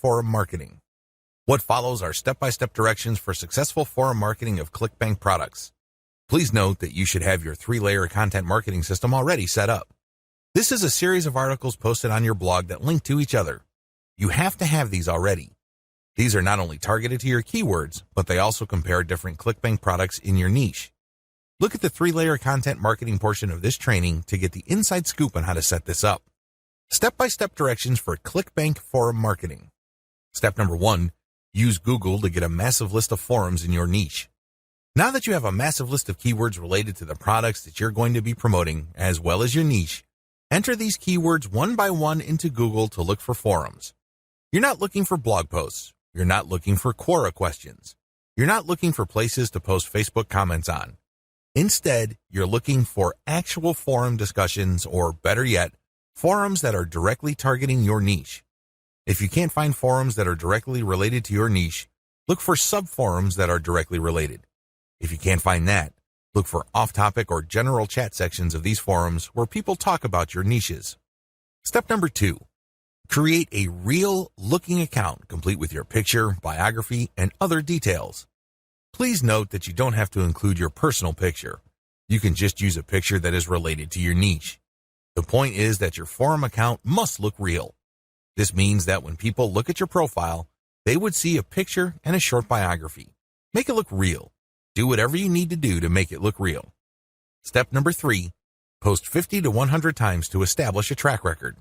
forum marketing. What follows are step-by-step directions for successful forum marketing of ClickBank products. Please note that you should have your 3-layer content marketing system already set up. This is a series of articles posted on your blog that link to each other. You have to have these already. These are not only targeted to your keywords, but they also compare different ClickBank products in your niche. Look at the 3-layer content marketing portion of this training to get the inside scoop on how to set this up. Step-by-step directions for ClickBank forum marketing. Step number 1, use Google to get a massive list of forums in your niche. Now that you have a massive list of keywords related to the products that you're going to be promoting, as well as your niche, enter these keywords one by one into Google to look for forums. You're not looking for blog posts. You're not looking for Quora questions. You're not looking for places to post Facebook comments on. Instead, you're looking for actual forum discussions, or better yet, forums that are directly targeting your niche. If you can't find forums that are directly related to your niche, look for sub-forums that are directly related. If you can't find that, look for off-topic or general chat sections of these forums where people talk about your niches. Step number 2, create a real-looking account complete with your picture, biography, and other details. Please note that you don't have to include your personal picture. You can just use a picture that is related to your niche. The point is that your forum account must look real. This means that when people look at your profile, they would see a picture and a short biography. Make it look real. Do whatever you need to do to make it look real. Step number 3, post 50 to 100 times to establish a track record.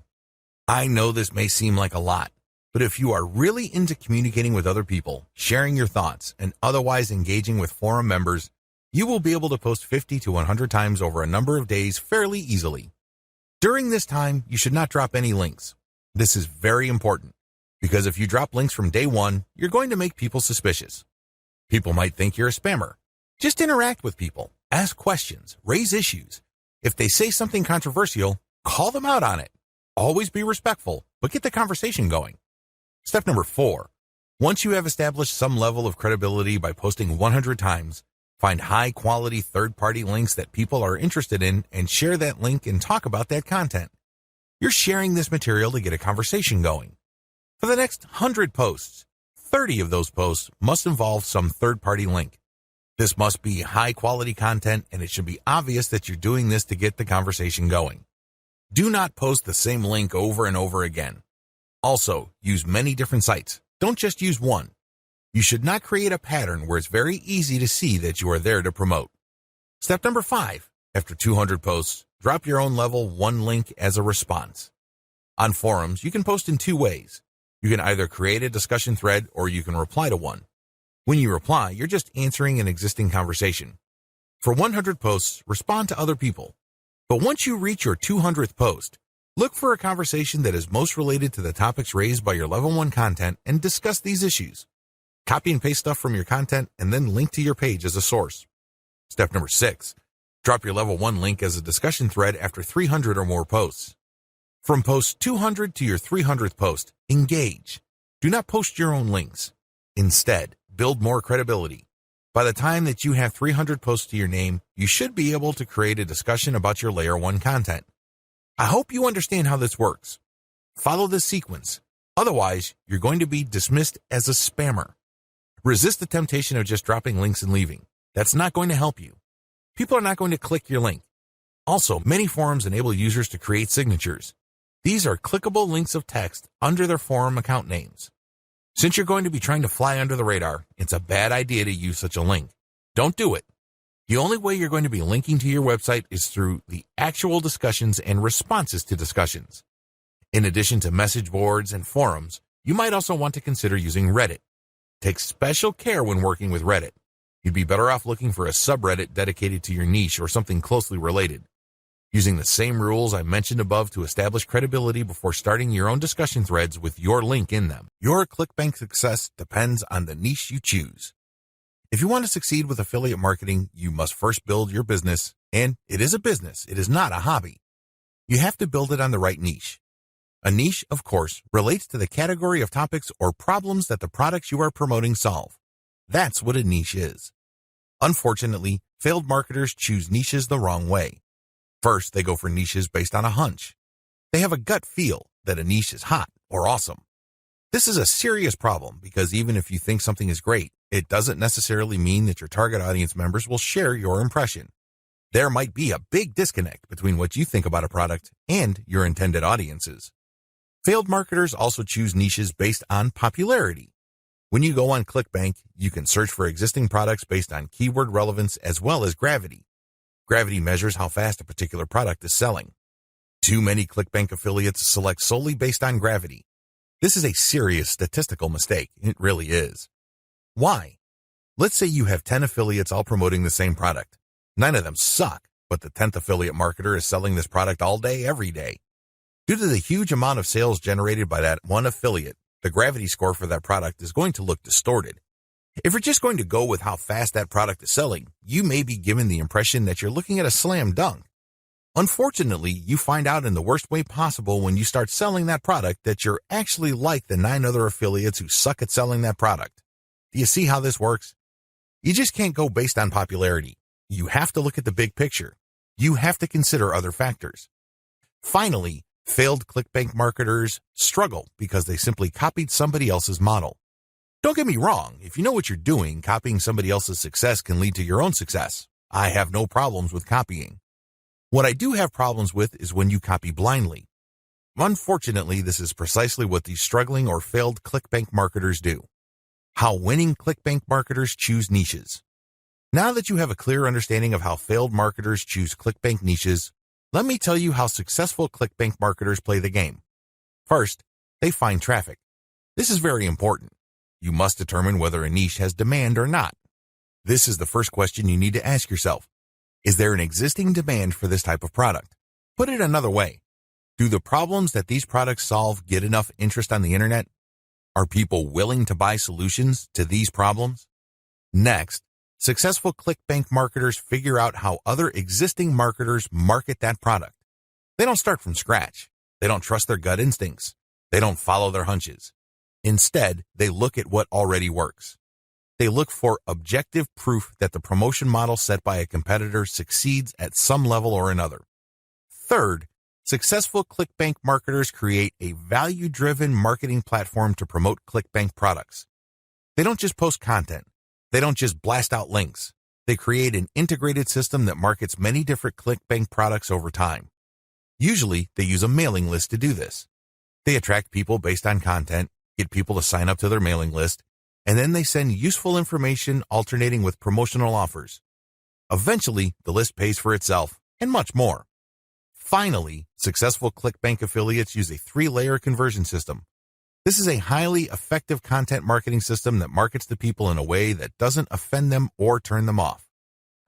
I know this may seem like a lot, but if you are really into communicating with other people, sharing your thoughts, and otherwise engaging with forum members, you will be able to post 50 to 100 times over a number of days fairly easily. During this time, you should not drop any links. This is very important, because if you drop links from day 1, you're going to make people suspicious. People might think you're a spammer. Just interact with people, ask questions, raise issues. If they say something controversial, call them out on it. Always be respectful, but get the conversation going. Step number 4, once you have established some level of credibility by posting 100 times, find high-quality third-party links that people are interested in and share that link and talk about that content. You're sharing this material to get a conversation going. For the next 100 posts, 30 of those posts must involve some third-party link. This must be high-quality content, and it should be obvious that you're doing this to get the conversation going. Do not post the same link over and over again. Also, use many different sites. Don't just use one. You should not create a pattern where it's very easy to see that you are there to promote. Step number 5, after 200 posts, drop your own level 1 link as a response. On forums, you can post in 2 ways. You can either create a discussion thread or you can reply to one. When you reply, you're just answering an existing conversation. For 100 posts, respond to other people. But once you reach your 200th post, look for a conversation that is most related to the topics raised by your level 1 content and discuss these issues. Copy and paste stuff from your content and then link to your page as a source. Step number 6, drop your level 1 link as a discussion thread after 300 or more posts. From post 200 to your 300th post, engage. Do not post your own links. Instead, build more credibility. By the time that you have 300 posts to your name, you should be able to create a discussion about your layer 1 content. I hope you understand how this works. Follow this sequence. Otherwise, you're going to be dismissed as a spammer. Resist the temptation of just dropping links and leaving. That's not going to help you. People are not going to click your link. Also, many forums enable users to create signatures. These are clickable links of text under their forum account names. Since you're going to be trying to fly under the radar, it's a bad idea to use such a link. Don't do it. The only way you're going to be linking to your website is through the actual discussions and responses to discussions. In addition to message boards and forums, you might also want to consider using Reddit. Take special care when working with Reddit. You'd be better off looking for a subreddit dedicated to your niche or something closely related. Using the same rules I mentioned above to establish credibility before starting your own discussion threads with your link in them. Your ClickBank success depends on the niche you choose. If you want to succeed with affiliate marketing, you must first build your business, and it is a business, it is not a hobby. You have to build it on the right niche. A niche, of course, relates to the category of topics or problems that the products you are promoting solve. That's what a niche is. Unfortunately, failed marketers choose niches the wrong way. First, they go for niches based on a hunch. They have a gut feel that a niche is hot or awesome. This is a serious problem because even if you think something is great, it doesn't necessarily mean that your target audience members will share your impression. There might be a big disconnect between what you think about a product and your intended audiences. Failed marketers also choose niches based on popularity. When you go on ClickBank, you can search for existing products based on keyword relevance as well as gravity. Gravity measures how fast a particular product is selling. Too many ClickBank affiliates select solely based on gravity. This is a serious statistical mistake. It really is. Why? Let's say you have 10 affiliates all promoting the same product. 9 of them suck, but the 10th affiliate marketer is selling this product all day, every day. Due to the huge amount of sales generated by that one affiliate, the gravity score for that product is going to look distorted. If you're just going to go with how fast that product is selling, you may be given the impression that you're looking at a slam dunk. Unfortunately, you find out in the worst way possible when you start selling that product that you're actually like the 9 other affiliates who suck at selling that product. Do you see how this works? You just can't go based on popularity. You have to look at the big picture. You have to consider other factors. Finally, failed ClickBank marketers struggle because they simply copied somebody else's model. Don't get me wrong, if you know what you're doing, copying somebody else's success can lead to your own success. I have no problems with copying. What I do have problems with is when you copy blindly. Unfortunately, this is precisely what these struggling or failed ClickBank marketers do. How winning ClickBank marketers choose niches. Now that you have a clear understanding of how failed marketers choose ClickBank niches, let me tell you how successful ClickBank marketers play the game. First, they find traffic. This is very important. You must determine whether a niche has demand or not. This is the first question you need to ask yourself. Is there an existing demand for this type of product? Put it another way. Do the problems that these products solve get enough interest on the internet? Are people willing to buy solutions to these problems? Next, successful ClickBank marketers figure out how other existing marketers market that product. They don't start from scratch. They don't trust their gut instincts. They don't follow their hunches. Instead, they look at what already works. They look for objective proof that the promotion model set by a competitor succeeds at some level or another. Third, successful ClickBank marketers create a value-driven marketing platform to promote ClickBank products. They don't just post content. They don't just blast out links. They create an integrated system that markets many different ClickBank products over time. Usually, they use a mailing list to do this. They attract people based on content, get people to sign up to their mailing list, and then they send useful information alternating with promotional offers. Eventually, the list pays for itself, and much more. Finally, successful ClickBank affiliates use a 3-layer conversion system. This is a highly effective content marketing system that markets to people in a way that doesn't offend them or turn them off.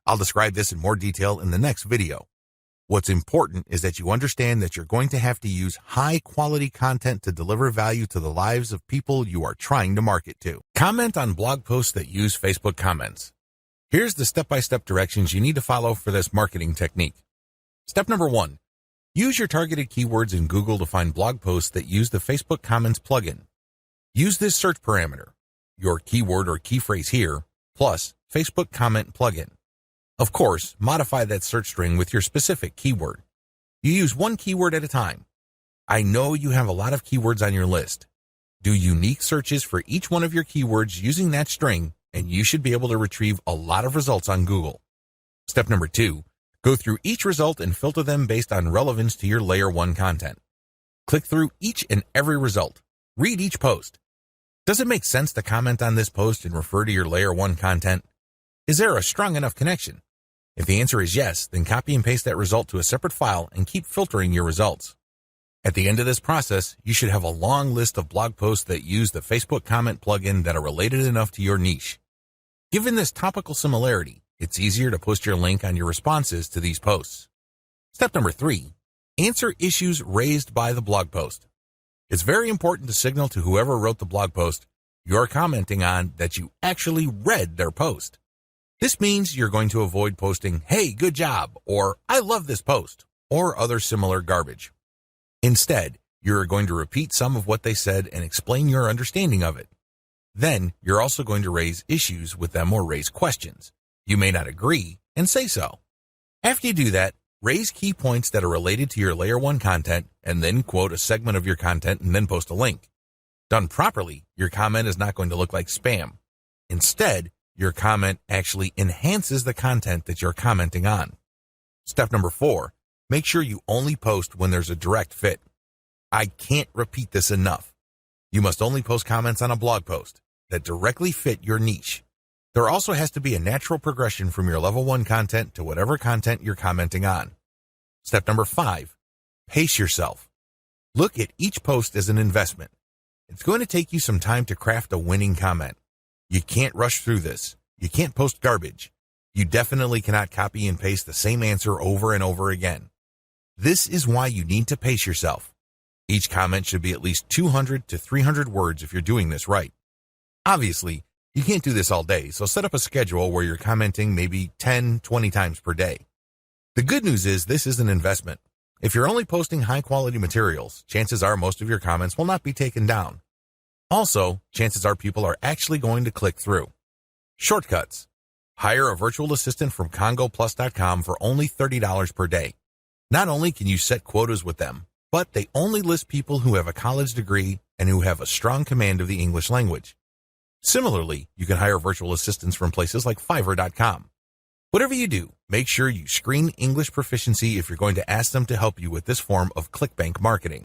I'll describe this in more detail in the next video. What's important is that you understand that you're going to have to use high-quality content to deliver value to the lives of people you are trying to market to. Comment on blog posts that use Facebook comments. Here's the step-by-step directions you need to follow for this marketing technique. Step number 1. Use your targeted keywords in Google to find blog posts that use the Facebook Comments plugin. Use this search parameter, your keyword or key phrase here, plus Facebook Comment plugin. Of course, modify that search string with your specific keyword. You use one keyword at a time. I know you have a lot of keywords on your list. Do unique searches for each one of your keywords using that string, and you should be able to retrieve a lot of results on Google. Step number 2, go through each result and filter them based on relevance to your Layer 1 content. Click through each and every result. Read each post. Does it make sense to comment on this post and refer to your Layer 1 content? Is there a strong enough connection? If the answer is yes, then copy and paste that result to a separate file and keep filtering your results. At the end of this process, you should have a long list of blog posts that use the Facebook Comment plugin that are related enough to your niche. Given this topical similarity, it's easier to post your link on your responses to these posts. Step number 3, answer issues raised by the blog post. It's very important to signal to whoever wrote the blog post you're commenting on that you actually read their post. This means you're going to avoid posting, "Hey, good job," or "I love this post," or other similar garbage. Instead, you're going to repeat some of what they said and explain your understanding of it. Then, you're also going to raise issues with them or raise questions. You may not agree, and say so. After you do that, raise key points that are related to your Layer 1 content, and then quote a segment of your content and then post a link. Done properly, your comment is not going to look like spam. Instead, your comment actually enhances the content that you're commenting on. Step number 4, make sure you only post when there's a direct fit. I can't repeat this enough. You must only post comments on a blog post that directly fit your niche. There also has to be a natural progression from your level 1 content to whatever content you're commenting on. Step number 5, pace yourself. Look at each post as an investment. It's going to take you some time to craft a winning comment. You can't rush through this. You can't post garbage. You definitely cannot copy and paste the same answer over and over again. This is why you need to pace yourself. Each comment should be at least 200 to 300 words if you're doing this right. Obviously, you can't do this all day, so set up a schedule where you're commenting maybe 10, 20 times per day. The good news is this is an investment. If you're only posting high-quality materials, chances are most of your comments will not be taken down. Also, chances are people are actually going to click through. Shortcuts. Hire a virtual assistant from CongoPlus.com for only $30 per day. Not only can you set quotas with them, but they only list people who have a college degree and who have a strong command of the English language. Similarly, you can hire virtual assistants from places like Fiverr.com. Whatever you do, make sure you screen English proficiency if you're going to ask them to help you with this form of ClickBank marketing.